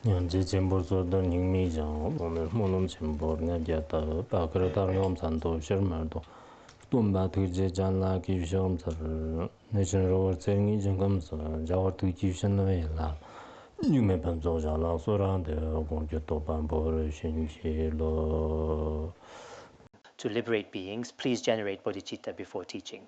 현재 전부서도 님미장 오늘 모놈 전부는 야다 바크라다 용산도 실말도 돈바 두제잔라 기숑서 내전로 생이 정감서 자와 두기숑노에라 뉴메 반조자라 소란데 공주도 반보를 신지로. To liberate beings, please generate bodhicitta before teaching.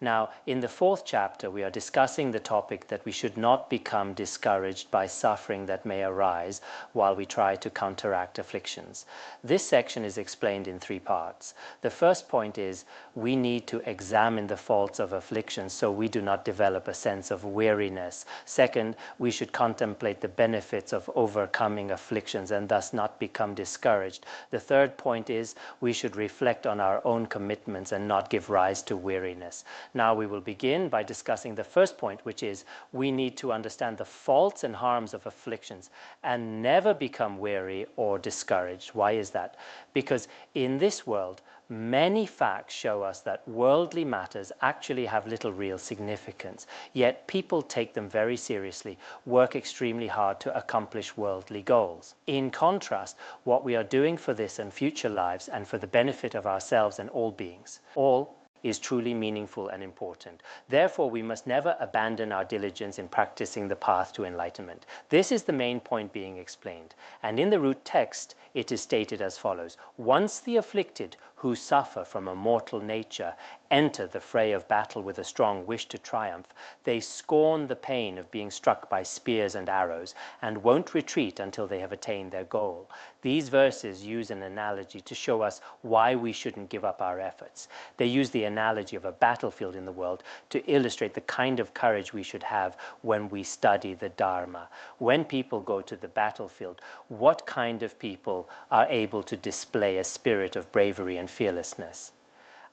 Now, in the fourth chapter, we are discussing the topic that we should not become discouraged by suffering that may arise while we try to counteract afflictions. This section is explained in three parts. The first point is we need to examine the faults of afflictions so we do not develop a sense of weariness. Second, we should contemplate the benefits of overcoming afflictions and thus not become discouraged. The third point is we should reflect on our own commitments and not give rise to weariness. Now we will begin by discussing the first point, which is we need to understand the faults and harms of afflictions and never become weary or discouraged. Why is that? Because in this world, many facts show us that worldly matters actually have little real significance, yet people take them very seriously, work extremely hard to accomplish worldly goals. In contrast, what we are doing for this and future lives and for the benefit of ourselves and all beings, all is truly meaningful and important. Therefore, we must never abandon our diligence in practicing the path to enlightenment. This is the main point being explained. And in the root text, it is stated as follows: once the afflicted who suffer from a mortal nature enter the fray of battle with a strong wish to triumph, they scorn the pain of being struck by spears and arrows and won't retreat until they have attained their goal. These verses use an analogy to show us why we shouldn't give up our efforts. They use the analogy of a battlefield in the world to illustrate the kind of courage we should have when we study the Dharma. When people go to the battlefield, what kind of people are able to display a spirit of bravery and fearlessness?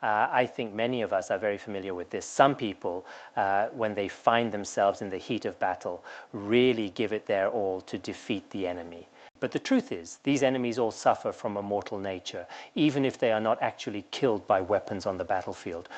I think many of us are very familiar with this. Some people, when they find themselves in the heat of battle, really give it their all to defeat the enemy. But the truth is, these enemies all suffer from a mortal nature. Even if they are not actually killed by weapons on the battlefield,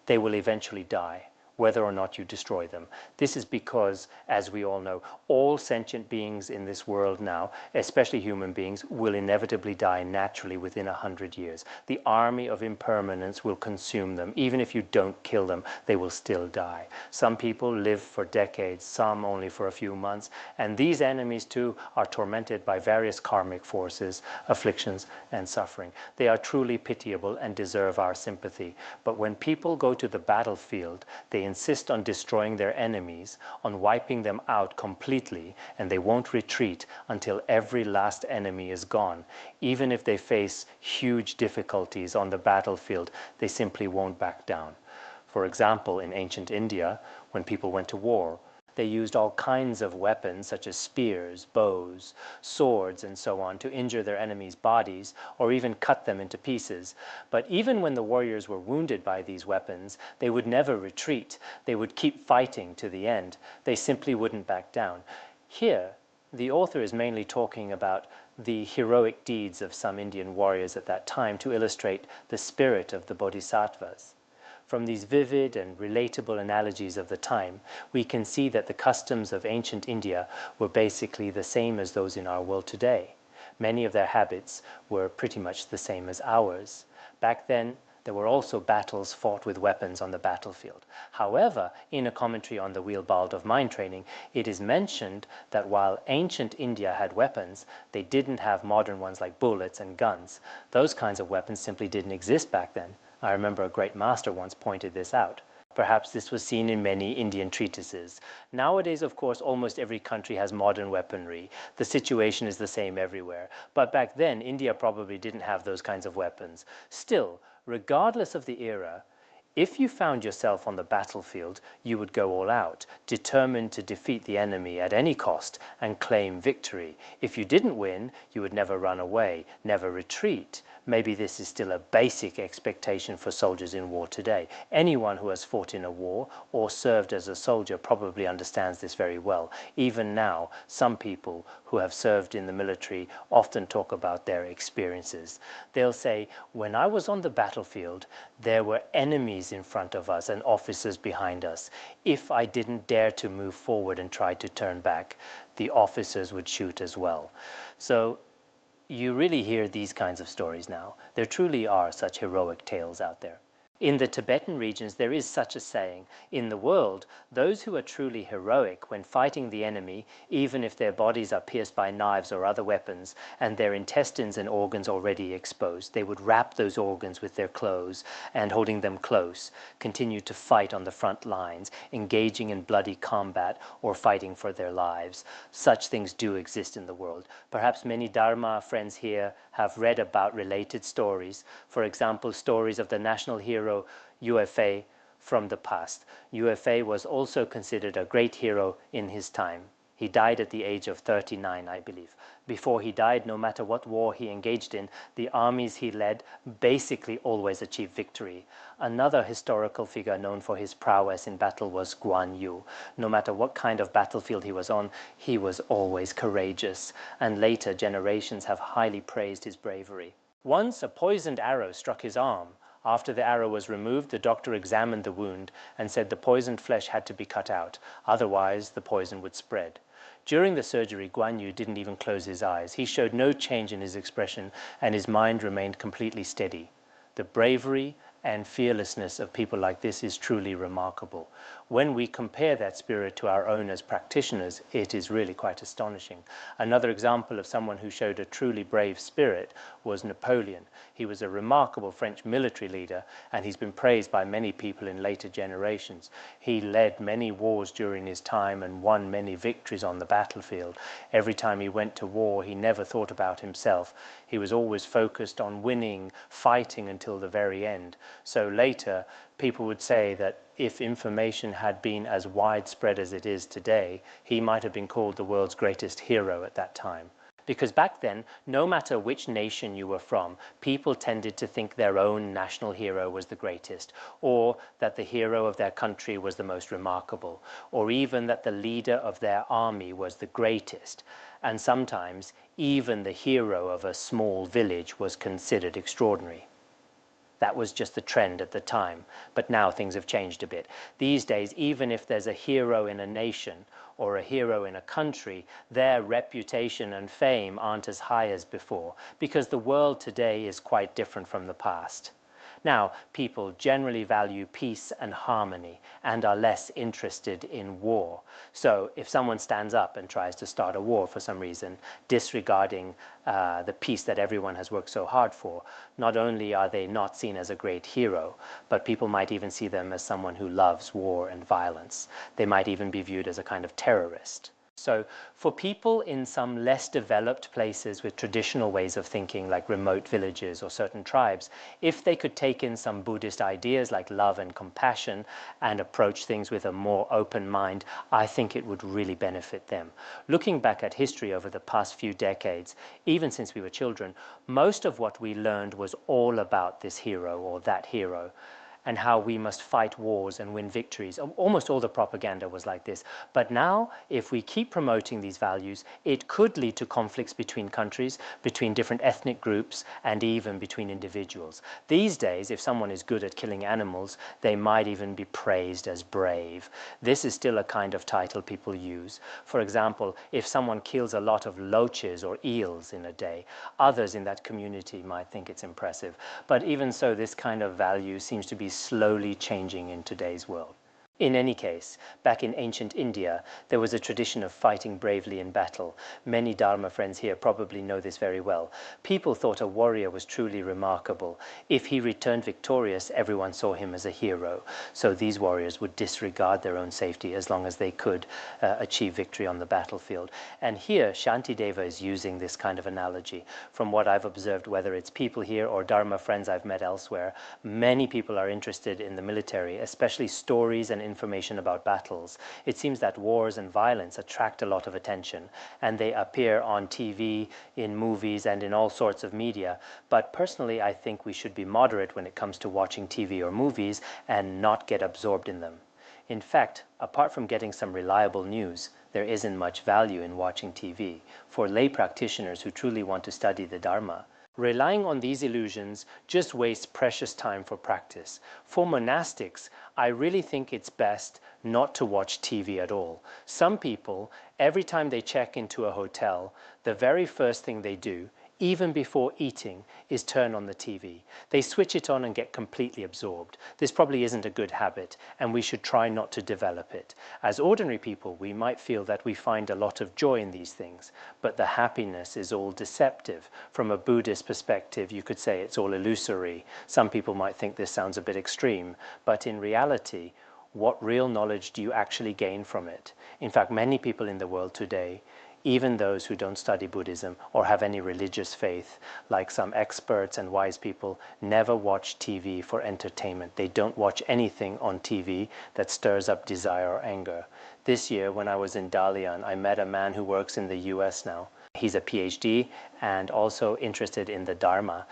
they will eventually die, whether or not you destroy them. This is because, as we all know, all sentient beings in this world now, especially human beings, will inevitably die naturally within 100 years. The army of impermanence will consume them. Even if you don't kill them, they will still die. Some people live for decades, some only for a few months, and these enemies too are tormented by various karmic forces, afflictions, and suffering. They are truly pitiable and deserve our sympathy. But when people go to the battlefield, they insist on destroying their enemies, on wiping them out completely, and they won't retreat until every last enemy is gone. Even if they face huge difficulties on the battlefield, they simply won't back down. For example, in ancient India, when people went to war, they used all kinds of weapons such as spears, bows, swords, and so on to injure their enemies' bodies or even cut them into pieces. But even when the warriors were wounded by these weapons, they would never retreat. They would keep fighting to the end. They simply wouldn't back down. Here, the author is mainly talking about the heroic deeds of some Indian warriors at that time to illustrate the spirit of the Bodhisattvas. From these vivid and relatable analogies of the time, we can see that the customs of ancient India were basically the same as those in our world today. Many of their habits were pretty much the same as ours. Back then, there were also battles fought with weapons on the battlefield. However, in a commentary on the Wheelbald of Mind Training, it is mentioned that while ancient India had weapons, they didn't have modern ones like bullets and guns. Those kinds of weapons simply didn't exist back then. I remember a great master once pointed this out. Perhaps this was seen in many Indian treatises. Nowadays, of course, almost every country has modern weaponry. The situation is the same everywhere. But back then, India probably didn't have those kinds of weapons. Still, regardless of the era, if you found yourself on the battlefield, you would go all out, determined to defeat the enemy at any cost and claim victory. If you didn't win, you would never run away, never retreat. maybe this is still a basic expectation for soldiers in war today. Anyone who has fought in a war or served as a soldier probably understands this very well. Even now, some people who have served in the military often talk about their experiences. They'll say, when I was on the battlefield, there were enemies in front of us and officers behind us. If I didn't dare to move forward and try to turn back, the officers would shoot as well. So you really hear these kinds of stories now. There truly are such heroic tales out there. In the Tibetan regions, there is such a saying. In the world, those who are truly heroic when fighting the enemy, even if their bodies are pierced by knives or other weapons, and their intestines and organs already exposed, they would wrap those organs with their clothes and, holding them close, continue to fight on the front lines, engaging in bloody combat or fighting for their lives. Such things do exist in the world. Perhaps many Dharma friends here have read about related stories. For example, stories of the national hero UFA from the past. UFA was also considered a great hero in his time. He died at the age of 39, I believe. Before he died, no matter what war he engaged in, the armies he led basically always achieved victory. Another historical figure known for his prowess in battle was Guan Yu. No matter what kind of battlefield he was on, he was always courageous, and later generations have highly praised his bravery. Once a poisoned arrow struck his arm. After the arrow was removed, the doctor examined the wound and said the poisoned flesh had to be cut out, otherwise the poison would spread. During the surgery, Guan Yu didn't even close his eyes. He showed no change in his expression, and his mind remained completely steady. The bravery and fearlessness of people like this is truly remarkable. When we compare that spirit to our own as practitioners, it is really quite astonishing. Another example of someone who showed a truly brave spirit was Napoleon. He was a remarkable French military leader, and he's been praised by many people in later generations. He led many wars during his time and won many victories on the battlefield. Every time he went to war, he never thought about himself. He was always focused on winning, fighting until the very end. So later, people would say that if information had been as widespread as it is today, he might have been called the world's greatest hero at that time. Because back then, no matter which nation you were from, people tended to think their own national hero was the greatest, or that the hero of their country was the most remarkable, or even that the leader of their army was the greatest. And sometimes, even the hero of a small village was considered extraordinary. That was just the trend at the time, but now things have changed a bit. These days, even if there's a hero in a nation or a hero in a country, their reputation and fame aren't as high as before, because the world today is quite different from the past. Now, people generally value peace and harmony and are less interested in war. So if someone stands up and tries to start a war for some reason, disregarding the peace that everyone has worked so hard for, not only are they not seen as a great hero, but people might even see them as someone who loves war and violence. They might even be viewed as a kind of terrorist. So for people in some less developed places with traditional ways of thinking, like remote villages or certain tribes, if they could take in some Buddhist ideas like love and compassion and approach things with a more open mind, I think it would really benefit them. Looking back at history over the past few decades, even since we were children, most of what we learned was all about this hero or that hero, and how we must fight wars and win victories. Almost all the propaganda was like this. But now, if we keep promoting these values, it could lead to conflicts between countries, between different ethnic groups, and even between individuals. These days, if someone is good at killing animals, they might even be praised as brave. This is still a kind of title people use. For example, if someone kills a lot of loaches or eels in a day, others in that community might think it's impressive. But even so, this kind of value seems to be slowly changing in today's world. In any case, back in ancient India, there was a tradition of fighting bravely in battle. Many Dharma friends here probably know this very well. People thought a warrior was truly remarkable. If he returned victorious, everyone saw him as a hero. So these warriors would disregard their own safety as long as they could achieve victory on the battlefield. And here, Shantideva is using this kind of analogy. From what I've observed, whether it's people here or Dharma friends I've met elsewhere, many people are interested in the military, especially stories and information about battles. It seems that wars and violence attract a lot of attention, and they appear on TV, in movies, and in all sorts of media. But personally, I think we should be moderate when it comes to watching TV or movies and not get absorbed in them. In fact, apart from getting some reliable news, there isn't much value in watching TV for lay practitioners who truly want to study the Dharma. Relying on these illusions just wastes precious time for practice. For monastics, I really think it's best not to watch TV at all. Some people, every time they check into a hotel, the very first thing they do, even before eating, is turn on the TV. They switch it on and get completely absorbed. This probably isn't a good habit, and we should try not to develop it. As ordinary people, we might feel that we find a lot of joy in these things, but the happiness is all deceptive. From a Buddhist perspective, you could say it's all illusory. Some people might think this sounds a bit extreme, but in reality, what real knowledge do you actually gain from it? In fact, many people in the world today, even those who don't study Buddhism or have any religious faith, like some experts and wise people, never watch TV for entertainment. They don't watch anything on TV that stirs up desire or anger. This year, when I was in Dalian, I met a man who works in the US now. He's a PhD and also interested in the Dharma.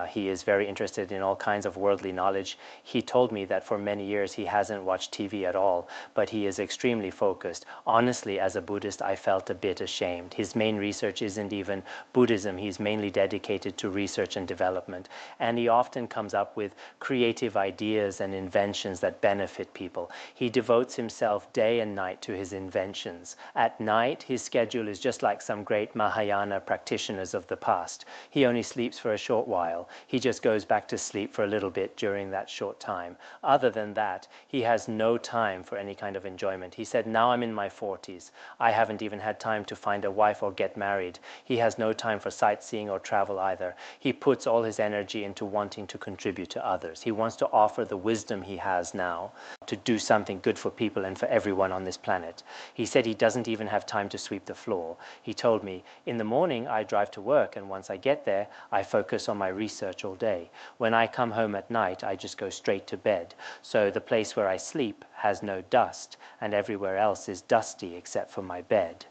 He is very interested in all kinds of worldly knowledge. He told me that for many years he hasn't watched TV at all, but he is extremely focused. Honestly, as a Buddhist, I felt a bit ashamed. His main research isn't even Buddhism. He's mainly dedicated to research and development. And he often comes up with creative ideas and inventions that benefit people. He devotes himself day and night to his inventions. At night, his schedule is just like some great Mahayana practitioners of the past. He only sleeps for a short while. He just goes back to sleep for a little bit during that short time. Other than that, he has no time for any kind of enjoyment. He said, now I'm in my 40s. I haven't even had time to find a wife or get married. He has no time for sightseeing or travel either. He puts all his energy into wanting to contribute to others. He wants to offer the wisdom he has now to do something good for people and for everyone on this planet. He said he doesn't even have time to sweep the floor. He told me, in the morning I drive to work, and once I get there, I focus on my research all day. When I come home at night, I just go straight to bed. So the place where I sleep has no dust, and everywhere else is dusty except for my bed.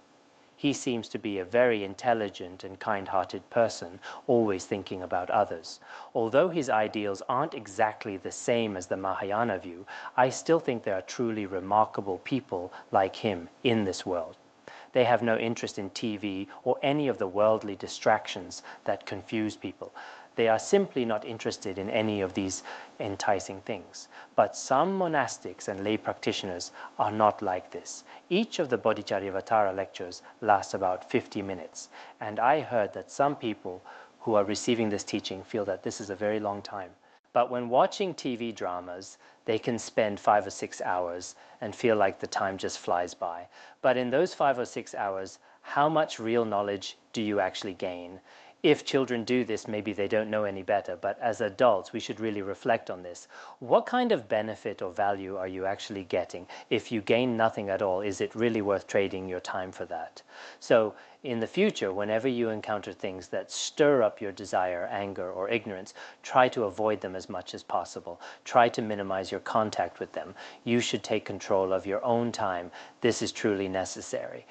He seems to be a very intelligent and kind-hearted person, always thinking about others. Although his ideals aren't exactly the same as the Mahayana view, I still think there are truly remarkable people like him in this world. They have no interest in TV or any of the worldly distractions that confuse people. They are simply not interested in any of these enticing things. But some monastics and lay practitioners are not like this. Each of the Bodhicharyavatara lectures lasts about 50 minutes. And I heard that some people who are receiving this teaching feel that this is a very long time. But when watching TV dramas, they can spend 5 or 6 hours and feel like the time just flies by. But in those 5 or 6 hours, how much real knowledge do you actually gain? If children do this, maybe they don't know any better, but as adults, we should really reflect on this. What kind of benefit or value are you actually getting? If you gain nothing at all, is it really worth trading your time for that? So in the future, whenever you encounter things that stir up your desire, anger, or ignorance, try to avoid them as much as possible. Try to minimize your contact with them. You should take control of your own time. This is truly necessary.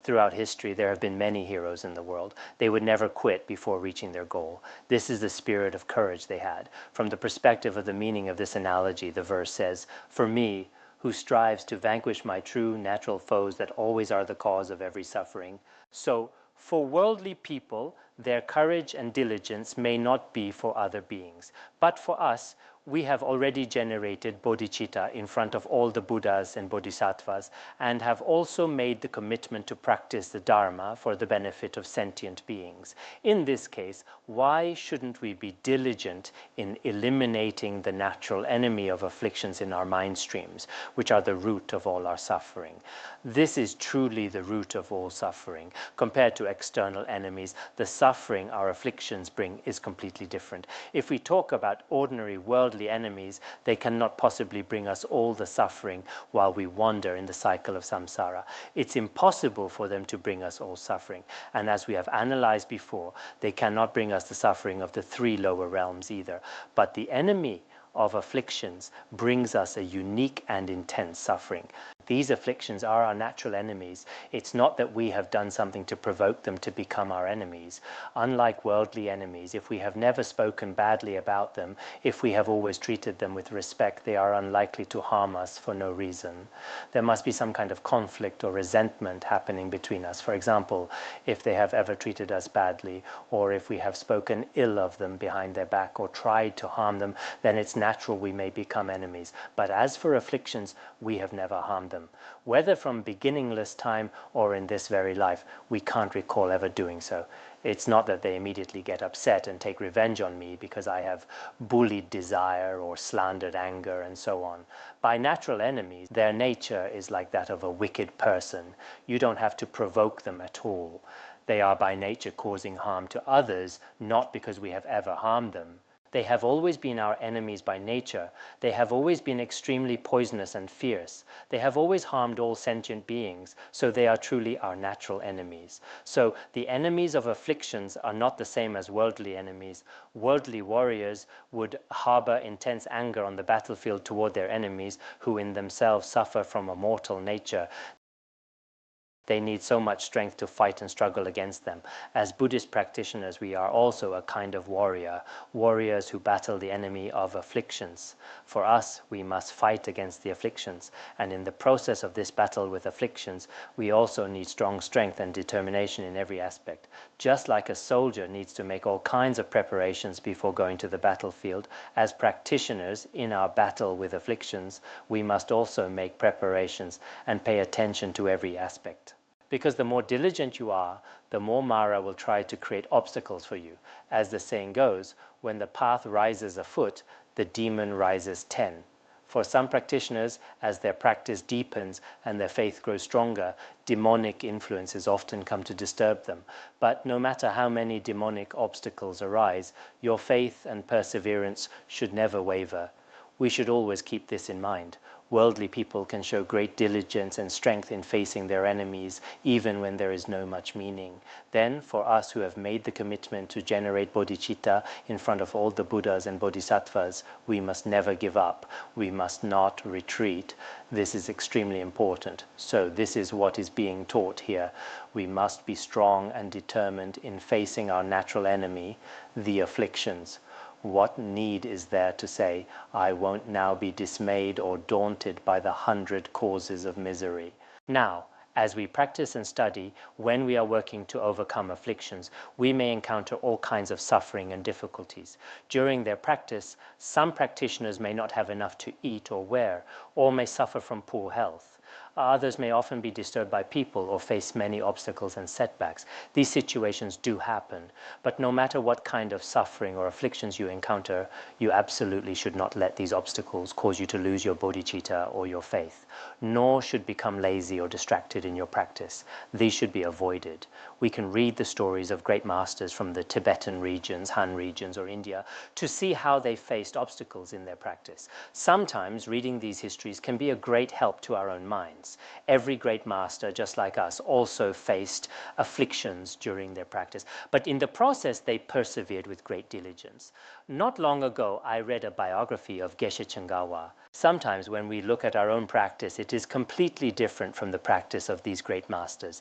Throughout history, there have been many heroes in the world. They would never quit before reaching their goal. This is the spirit of courage they had. From the perspective of the meaning of this analogy, the verse says, "For me, who strives to vanquish my true natural foes that always are the cause of every suffering." So, for worldly people, their courage and diligence may not be for other beings. But for us, we have already generated bodhicitta in front of all the Buddhas and Bodhisattvas, and have also made the commitment to practice the Dharma for the benefit of sentient beings. In this case, why shouldn't we be diligent in eliminating the natural enemy of afflictions in our mind streams, which are the root of all our suffering? This is truly the root of all suffering. Compared to external enemies, the suffering our afflictions bring is completely different. If we talk about ordinary worldly enemies, they cannot possibly bring us all the suffering while we wander in the cycle of samsara. It's impossible for them to bring us all suffering. And as we have analyzed before, they cannot bring us the suffering of the 3 lower realms either. But the enemy of afflictions brings us a unique and intense suffering. These afflictions are our natural enemies. It's not that we have done something to provoke them to become our enemies. Unlike worldly enemies, if we have never spoken badly about them, if we have always treated them with respect, they are unlikely to harm us for no reason. There must be some kind of conflict or resentment happening between us. For example, if they have ever treated us badly, or if we have spoken ill of them behind their back or tried to harm them, then it's natural we may become enemies. But as for afflictions, we have never harmed them. Whether from beginningless time or in this very life, we can't recall ever doing so. It's not that they immediately get upset and take revenge on me because I have bullied desire or slandered anger and so on. By natural enemies, their nature is like that of a wicked person. You don't have to provoke them at all. They are by nature causing harm to others, not because we have ever harmed them. They have always been our enemies by nature. They have always been extremely poisonous and fierce. They have always harmed all sentient beings, so they are truly our natural enemies. So the enemies of afflictions are not the same as worldly enemies. Worldly warriors would harbor intense anger on the battlefield toward their enemies, who in themselves suffer from a mortal nature. They need so much strength to fight and struggle against them. As Buddhist practitioners, we are also a kind of warrior, warriors who battle the enemy of afflictions. For us, we must fight against the afflictions, and in the process of this battle with afflictions, we also need strong strength and determination in every aspect. Just like a soldier needs to make all kinds of preparations before going to the battlefield, as practitioners in our battle with afflictions, we must also make preparations and pay attention to every aspect. Because the more diligent you are, the more Mara will try to create obstacles for you. As the saying goes, when the path rises a foot, the demon rises 10. For some practitioners, as their practice deepens and their faith grows stronger, demonic influences often come to disturb them. But no matter how many demonic obstacles arise, your faith and perseverance should never waver. We should always keep this in mind. Worldly people can show great diligence and strength in facing their enemies, even when there is no much meaning. Then, for us who have made the commitment to generate bodhicitta in front of all the Buddhas and Bodhisattvas, we must never give up. We must not retreat. This is extremely important. So this is what is being taught here. We must be strong and determined in facing our natural enemy, the afflictions. What need is there to say, I won't now be dismayed or daunted by the 100 causes of misery? Now, as we practice and study, when we are working to overcome afflictions, we may encounter all kinds of suffering and difficulties. During their practice, some practitioners may not have enough to eat or wear, or may suffer from poor health. Others may often be disturbed by people or face many obstacles and setbacks. These situations do happen, but no matter what kind of suffering or afflictions you encounter, you absolutely should not let these obstacles cause you to lose your bodhicitta or your faith, nor should become lazy or distracted in your practice. These should be avoided. We can read the stories of great masters from the Tibetan regions, Han regions, or India to see how they faced obstacles in their practice. Sometimes reading these histories can be a great help to our own minds. Every great master, just like us, also faced afflictions during their practice, but in the process they persevered with great diligence. Not long ago, I read a biography of Geshe Chengawa. Sometimes when we look at our own practice, it is completely different from the practice of these great masters.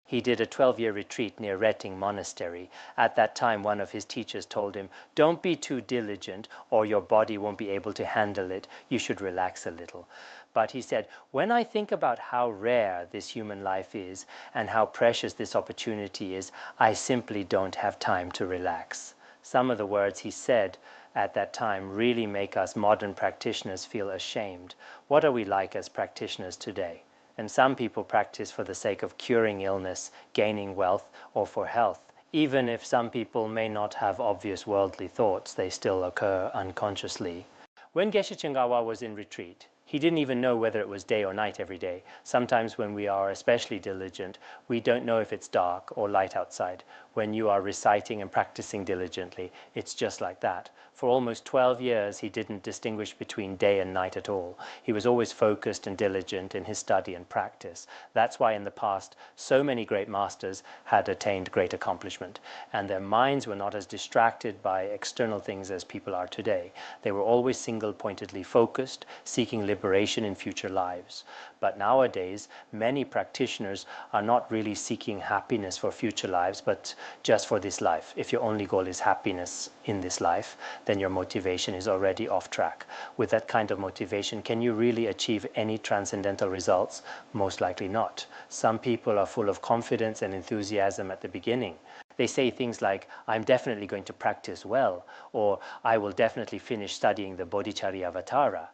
He did a 12-year retreat near Reting Monastery. At that time, one of his teachers told him, "Don't be too diligent or your body won't be able to handle it. You should relax a little." But he said, when I think about how rare this human life is and how precious this opportunity is, I simply don't have time to relax. Some of the words he said at that time really make us modern practitioners feel ashamed. What are we like as practitioners today? And some people practice for the sake of curing illness, gaining wealth, or for health. Even if some people may not have obvious worldly thoughts, they still occur unconsciously. When Geshe Chengawa was in retreat, He didn't even know whether it was day or night every day. Sometimes when we are especially diligent, we don't know if it's dark or light outside. When you are reciting and practicing diligently, it's just like that. For almost 12 years, he didn't distinguish between day and night at all. He was always focused and diligent in his study and practice. That's why in the past, so many great masters had attained great accomplishment, and their minds were not as distracted by external things as people are today. They were always single-pointedly focused, seeking liberation in future lives. But nowadays, many practitioners are not really seeking happiness for future lives, but just for this life. If your only goal is happiness in this life, then your motivation is already off track. With that kind of motivation, can you really achieve any transcendental results? Most likely not. Some people are full of confidence and enthusiasm at the beginning. They say things like, I'm definitely going to practice well, or I will definitely finish studying the Bodhicharyavatara.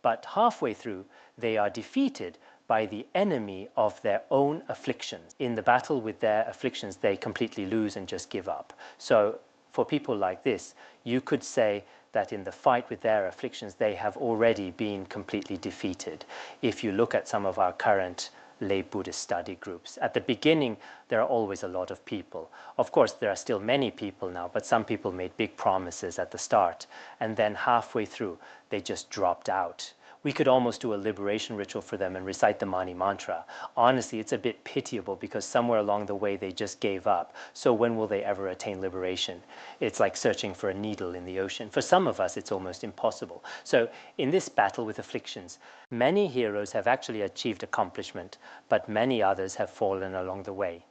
But halfway through, they are defeated by the enemy of their own afflictions. In the battle with their afflictions, they completely lose and just give up. So for people like this, you could say that in the fight with their afflictions, they have already been completely defeated. If you look at some of our current lay Buddhist study groups, at the beginning, there are always a lot of people. Of course, there are still many people now, but some people made big promises at the start, and then halfway through, they just dropped out. We could almost do a liberation ritual for them and recite the Mani mantra. Honestly, it's a bit pitiable because somewhere along the way they just gave up. So when will they ever attain liberation? It's like searching for a needle in the ocean. For some of us, it's almost impossible. So in this battle with afflictions, many heroes have actually achieved accomplishment, but many others have fallen along the way.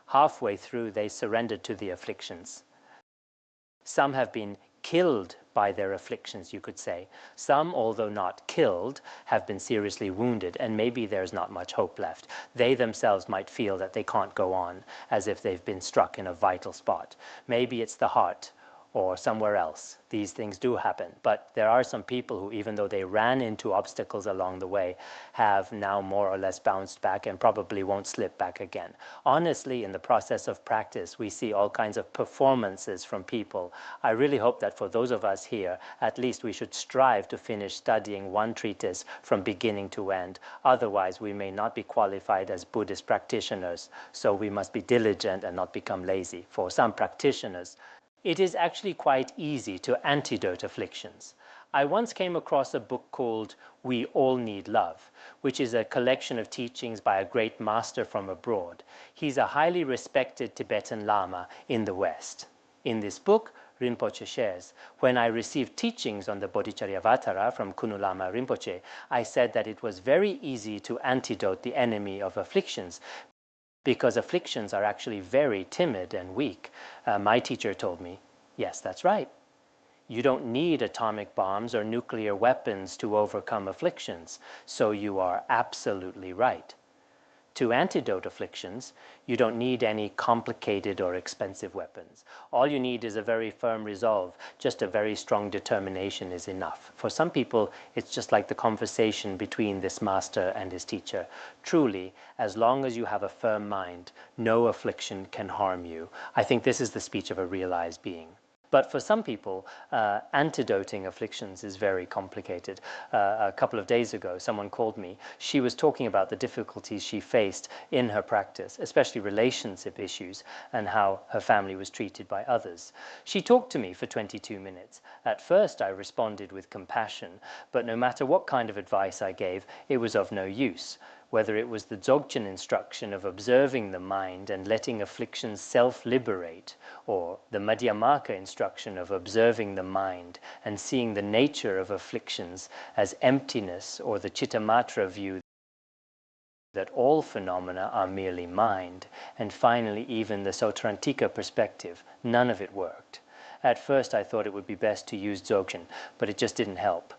Halfway through, they surrendered to the afflictions. Some have been killed by their afflictions, you could say. Some, although not killed, have been seriously wounded, and maybe there's not much hope left. They themselves might feel that they can't go on, as if they've been struck in a vital spot. Maybe it's the heart or somewhere else. These things do happen. But there are some people who, even though they ran into obstacles along the way, have now more or less bounced back and probably won't slip back again. Honestly, in the process of practice, we see all kinds of performances from people. I really hope that for those of us here, at least we should strive to finish studying one treatise from beginning to end. Otherwise, we may not be qualified as Buddhist practitioners. So we must be diligent and not become lazy. For some practitioners, it is actually quite easy to antidote afflictions. I once came across a book called We All Need Love, which is a collection of teachings by a great master from abroad. He's a highly respected Tibetan Lama in the West. In this book, Rinpoche shares, when I received teachings on the Bodhicharyavatara from Kunu Lama Rinpoche, I said that it was very easy to antidote the enemy of afflictions, because afflictions are actually very timid and weak. My teacher told me, yes, that's right. You don't need atomic bombs or nuclear weapons to overcome afflictions, so you are absolutely right. To antidote afflictions, you don't need any complicated or expensive weapons. All you need is a very firm resolve. Just a very strong determination is enough. For some people, it's just like the conversation between this master and his teacher. Truly, as long as you have a firm mind, no affliction can harm you. I think this is the speech of a realized being. But for some people, antidoting afflictions is very complicated. A couple of days ago, someone called me. She was talking about the difficulties she faced in her practice, especially relationship issues, and how her family was treated by others. She talked to me for 22 minutes. At first, I responded with compassion, but no matter what kind of advice I gave, it was of no use. Whether it was the Dzogchen instruction of observing the mind and letting afflictions self-liberate, or the Madhyamaka instruction of observing the mind and seeing the nature of afflictions as emptiness, or the Chittamatra view that all phenomena are merely mind, and finally even the Sautrantika perspective, none of it worked. At first I thought it would be best to use Dzogchen, but it just didn't help.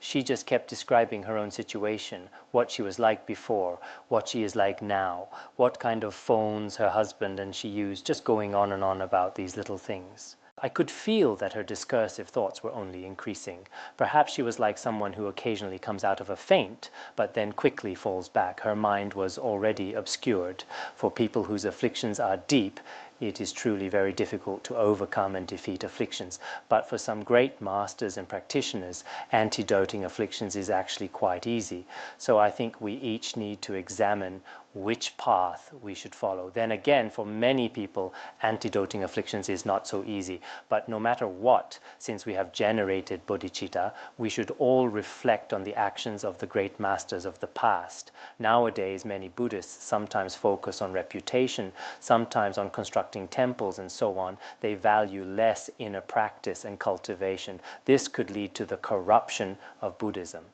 She just kept describing her own situation, what she was like before, what she is like now, what kind of phones her husband and she used, just going on and on about these little things. I could feel that her discursive thoughts were only increasing. Perhaps she was like someone who occasionally comes out of a faint, but then quickly falls back. Her mind was already obscured. For people whose afflictions are deep, it is truly very difficult to overcome and defeat afflictions. But for some great masters and practitioners, antidoting afflictions is actually quite easy. So I think we each need to examine which path we should follow. Then again, for many people, antidoting afflictions is not so easy. But no matter what, since we have generated bodhicitta, we should all reflect on the actions of the great masters of the past. Nowadays, many Buddhists sometimes focus on reputation, sometimes on constructing temples and so on. They value less inner practice and cultivation. This could lead to the corruption of Buddhism.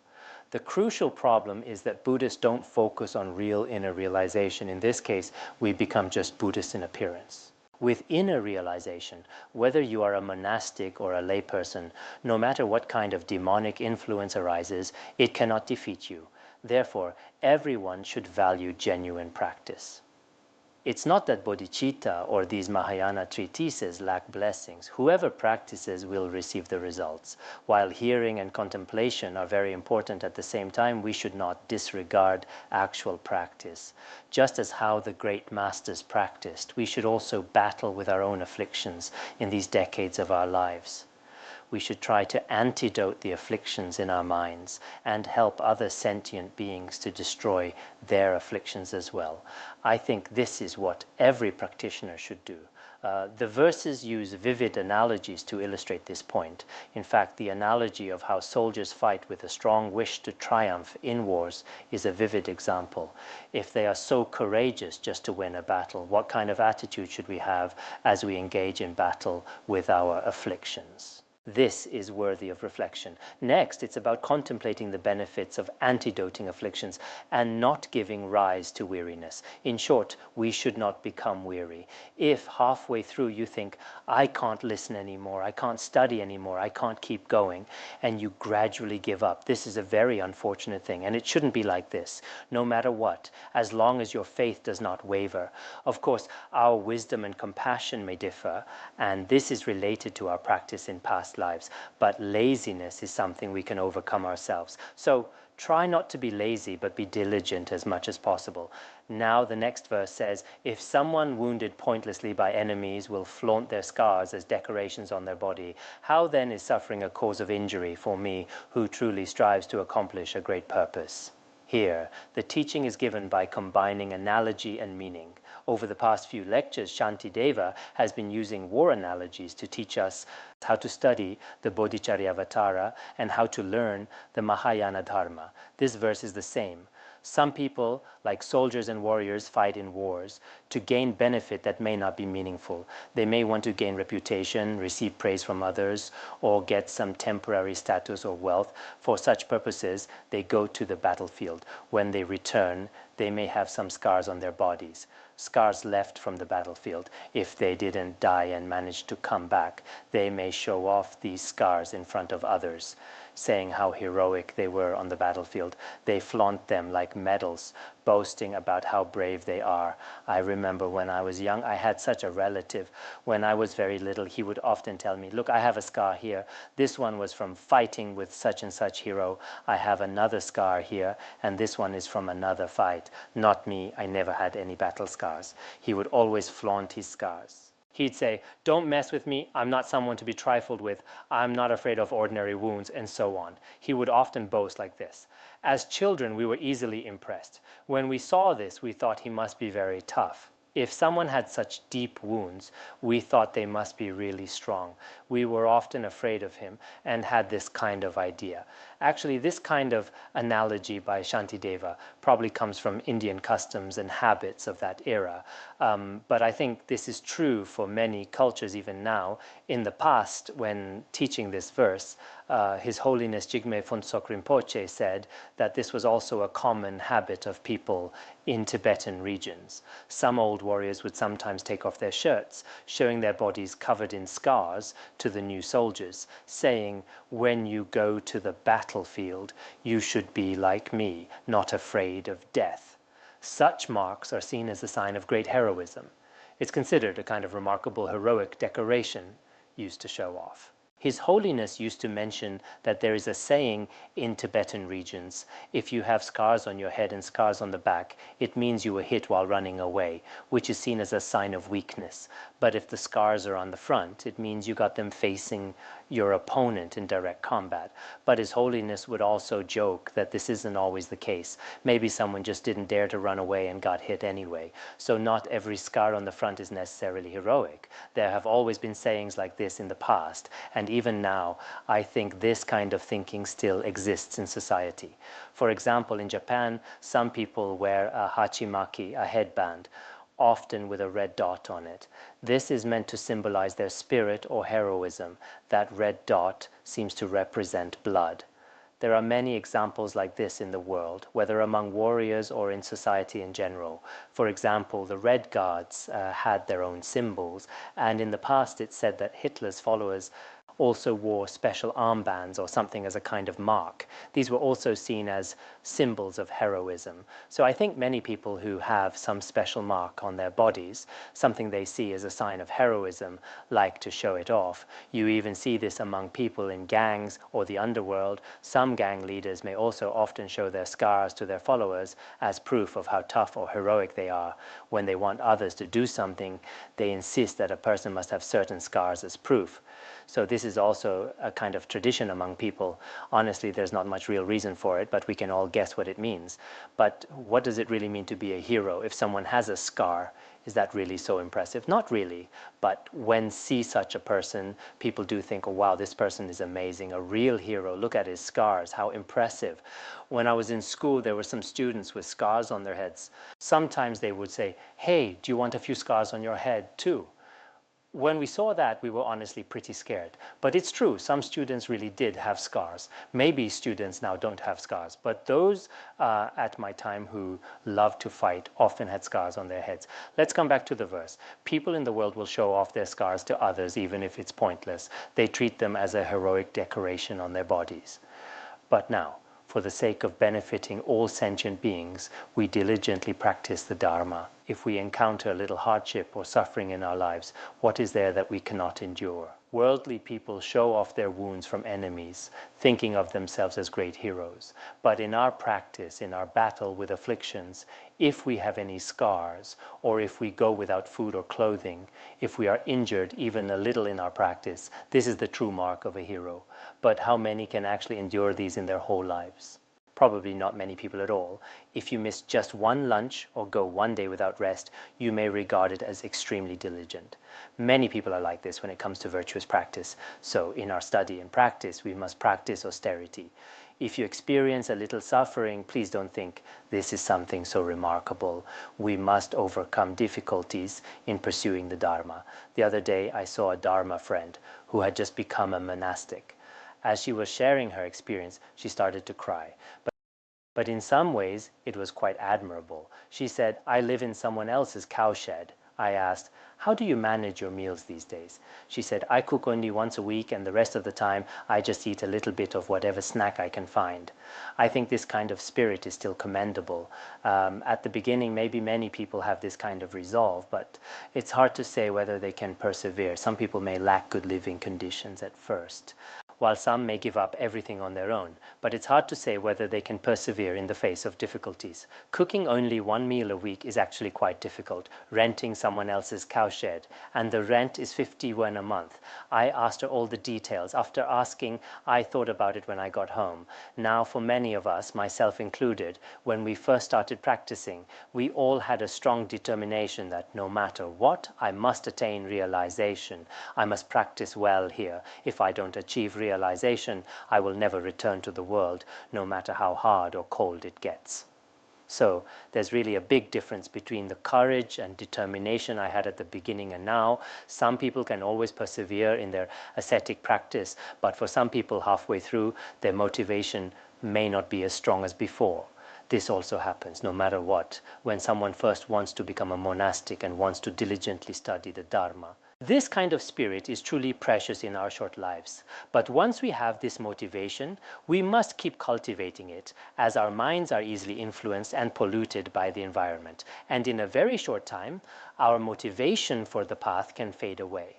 The crucial problem is that Buddhists don't focus on real inner realization. In this case, we become just Buddhists in appearance. With inner realization, whether you are a monastic or a layperson, no matter what kind of demonic influence arises, it cannot defeat you. Therefore, everyone should value genuine practice. It's not that bodhicitta or these Mahayana treatises lack blessings. Whoever practices will receive the results. While hearing and contemplation are very important at the same time, we should not disregard actual practice. Just as how the great masters practiced, we should also battle with our own afflictions in these decades of our lives. We should try to antidote the afflictions in our minds and help other sentient beings to destroy their afflictions as well. I think this is what every practitioner should do. The verses use vivid analogies to illustrate this point. In fact, the analogy of how soldiers fight with a strong wish to triumph in wars is a vivid example. If they are so courageous just to win a battle, what kind of attitude should we have as we engage in battle with our afflictions? This is worthy of reflection. Next, it's about contemplating the benefits of antidoting afflictions and not giving rise to weariness. In short, we should not become weary. If halfway through you think, I can't listen anymore, I can't study anymore, I can't keep going, and you gradually give up, this is a very unfortunate thing, and it shouldn't be like this, no matter what, as long as your faith does not waver. Of course, our wisdom and compassion may differ, and this is related to our practice in past lives, but laziness is something we can overcome ourselves. So try not to be lazy, but be diligent as much as possible. Now the next verse says, if someone wounded pointlessly by enemies will flaunt their scars as decorations on their body, how then is suffering a cause of injury for me who truly strives to accomplish a great purpose? Here, the teaching is given by combining analogy and meaning. Over the past few lectures, Shantideva has been using war analogies to teach us how to study the Bodhicharyavatara and how to learn the Mahayana Dharma. This verse is the same. Some people, like soldiers and warriors, fight in wars to gain benefit that may not be meaningful. They may want to gain reputation, receive praise from others, or get some temporary status or wealth. For such purposes, they go to the battlefield. When they return, they may have some scars on their bodies. Scars left from the battlefield. If they didn't die and managed to come back, they may show off these scars in front of others, saying how heroic they were on the battlefield. They flaunt them like medals, boasting about how brave they are. I remember when I was young, I had such a relative. When I was very little, he would often tell me, look, I have a scar here. This one was from fighting with such and such hero. I have another scar here, and this one is from another fight. Not me, I never had any battle scars. He would always flaunt his scars. He'd say, don't mess with me, I'm not someone to be trifled with, I'm not afraid of ordinary wounds, and so on. He would often boast like this. As children, we were easily impressed. When we saw this, we thought he must be very tough. If someone had such deep wounds, we thought they must be really strong. We were often afraid of him and had this kind of idea. Actually, this kind of analogy by Shantideva probably comes from Indian customs and habits of that era. But I think this is true for many cultures even now. In the past, when teaching this verse, His Holiness Jigme Phuntsok Rinpoche said that this was also a common habit of people in Tibetan regions. Some old warriors would sometimes take off their shirts, showing their bodies covered in scars to the new soldiers, saying, when you go to the battlefield, you should be like me, not afraid of death. Such marks are seen as a sign of great heroism. It's considered a kind of remarkable heroic decoration used to show off. His Holiness used to mention that there is a saying in Tibetan regions, if you have scars on your head and scars on the back, it means you were hit while running away, which is seen as a sign of weakness. But if the scars are on the front, it means you got them facing your opponent in direct combat. But His Holiness would also joke that this isn't always the case. Maybe someone just didn't dare to run away and got hit anyway. So not every scar on the front is necessarily heroic. There have always been sayings like this in the past, and even now, I think this kind of thinking still exists in society. For example, in Japan, some people wear a hachimaki, a headband, often with a red dot on it. This is meant to symbolize their spirit or heroism. That red dot seems to represent blood. There are many examples like this in the world, whether among warriors or in society in general. For example, the Red Guards had their own symbols, and in the past it's said that Hitler's followers also wore special armbands or something as a kind of mark. These were also seen as symbols of heroism. So I think many people who have some special mark on their bodies, something they see as a sign of heroism, like to show it off. You even see this among people in gangs or the underworld. Some gang leaders may also often show their scars to their followers as proof of how tough or heroic they are. When they want others to do something, they insist that a person must have certain scars as proof. So this is also a kind of tradition among people. Honestly, there's not much real reason for it, but we can all guess what it means. But what does it really mean to be a hero? If someone has a scar, is that really so impressive? Not really. But when see such a person, people do think, oh wow, this person is amazing, a real hero. Look at his scars, how impressive. When I was in school, there were some students with scars on their heads. Sometimes they would say, hey, do you want a few scars on your head too? When we saw that, we were honestly pretty scared. But it's true, some students really did have scars. Maybe students now don't have scars, but those at my time who loved to fight often had scars on their heads. Let's come back to the verse. People in the world will show off their scars to others, even if it's pointless. They treat them as a heroic decoration on their bodies. But now, for the sake of benefiting all sentient beings, we diligently practice the Dharma. If we encounter a little hardship or suffering in our lives, what is there that we cannot endure? Worldly people show off their wounds from enemies, thinking of themselves as great heroes. But in our practice, in our battle with afflictions, if we have any scars, or if we go without food or clothing, if we are injured even a little in our practice, this is the true mark of a hero. But how many can actually endure these in their whole lives? Probably not many people at all. If you miss just one lunch or go one day without rest, you may regard it as extremely diligent. Many people are like this when it comes to virtuous practice. So in our study and practice, we must practice austerity. If you experience a little suffering, please don't think this is something so remarkable. We must overcome difficulties in pursuing the Dharma. The other day, I saw a Dharma friend who had just become a monastic. As she was sharing her experience, she started to cry. But in some ways, it was quite admirable. She said, I live in someone else's cowshed. I asked, how do you manage your meals these days? She said, I cook only once a week, and the rest of the time, I just eat a little bit of whatever snack I can find. I think this kind of spirit is still commendable. At the beginning, maybe many people have this kind of resolve, but it's hard to say whether they can persevere. Some people may lack good living conditions at first, while some may give up everything on their own. But it's hard to say whether they can persevere in the face of difficulties. Cooking only one meal a week is actually quite difficult, renting someone else's cowshed, and the rent is 50 won a month. I asked her all the details. After asking, I thought about it when I got home. Now, for many of us, myself included, when we first started practicing, we all had a strong determination that no matter what, I must attain realization. I must practice well here. If I don't achieve realization, I will never return to the world, no matter how hard or cold it gets. So there's really a big difference between the courage and determination I had at the beginning and now. Some people can always persevere in their ascetic practice, but for some people halfway through, their motivation may not be as strong as before. This also happens no matter what, when someone first wants to become a monastic and wants to diligently study the Dharma. This kind of spirit is truly precious in our short lives. But once we have this motivation, we must keep cultivating it, as our minds are easily influenced and polluted by the environment. And in a very short time, our motivation for the path can fade away.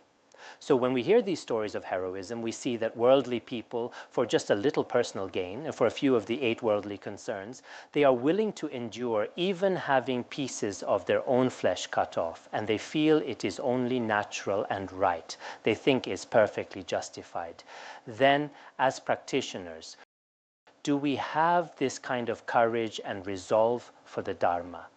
So when we hear these stories of heroism, we see that worldly people, for just a little personal gain, and for a few of the 8 worldly concerns, they are willing to endure even having pieces of their own flesh cut off, and they feel it is only natural and right. They think it's perfectly justified. Then, as practitioners, do we have this kind of courage and resolve for the Dharma?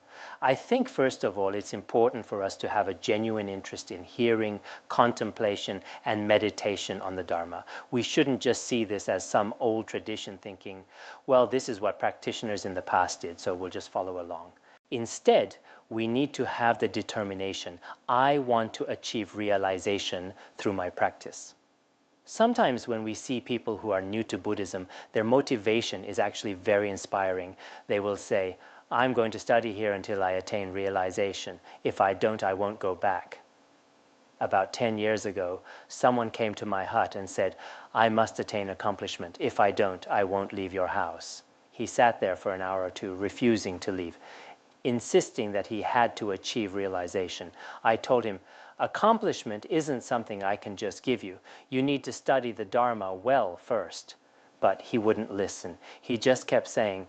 I think, first of all, it's important for us to have a genuine interest in hearing, contemplation, and meditation on the Dharma. We shouldn't just see this as some old tradition thinking, well, this is what practitioners in the past did, so we'll just follow along. Instead, we need to have the determination, I want to achieve realization through my practice. Sometimes when we see people who are new to Buddhism, their motivation is actually very inspiring. They will say, I'm going to study here until I attain realization. If I don't, I won't go back. About 10 years ago, someone came to my hut and said, I must attain accomplishment. If I don't, I won't leave your house. He sat there for an hour or two, refusing to leave, insisting that he had to achieve realization. I told him, accomplishment isn't something I can just give you. You need to study the Dharma well first. But he wouldn't listen. He just kept saying,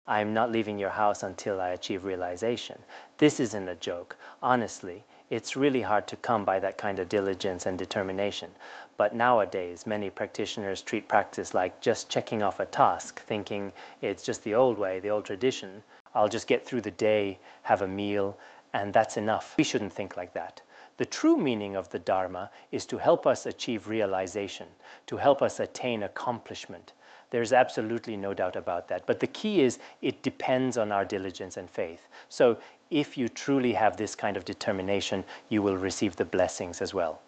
I'm not leaving your house until I achieve realization. This isn't a joke. Honestly, it's really hard to come by that kind of diligence and determination. But nowadays, many practitioners treat practice like just checking off a task, thinking it's just the old way, the old tradition. I'll just get through the day, have a meal, and that's enough. We shouldn't think like that. The true meaning of the Dharma is to help us achieve realization, to help us attain accomplishment. There's absolutely no doubt about that. But the key is it depends on our diligence and faith. So if you truly have this kind of determination, you will receive the blessings as well.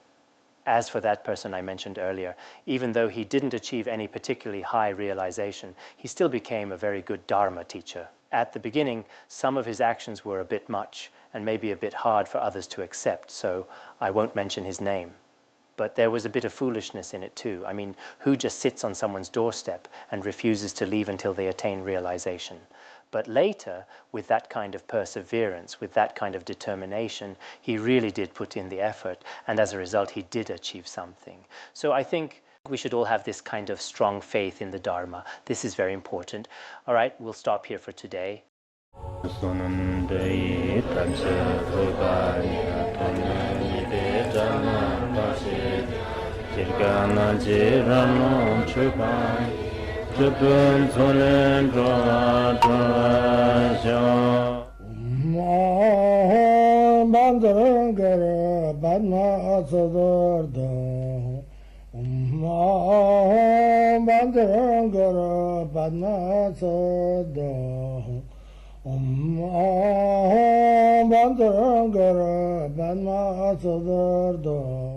As for that person I mentioned earlier, even though he didn't achieve any particularly high realization, he still became a very good Dharma teacher. At the beginning, some of his actions were a bit much and maybe a bit hard for others to accept, so I won't mention his name. But there was a bit of foolishness in it too. I mean, who just sits on someone's doorstep and refuses to leave until they attain realization? But later, with that kind of perseverance, with that kind of determination, he really did put in the effort, and as a result, he did achieve something. So I think we should all have this kind of strong faith in the Dharma. This is very important. All right, we'll stop here for today. Bandara Banma Sadar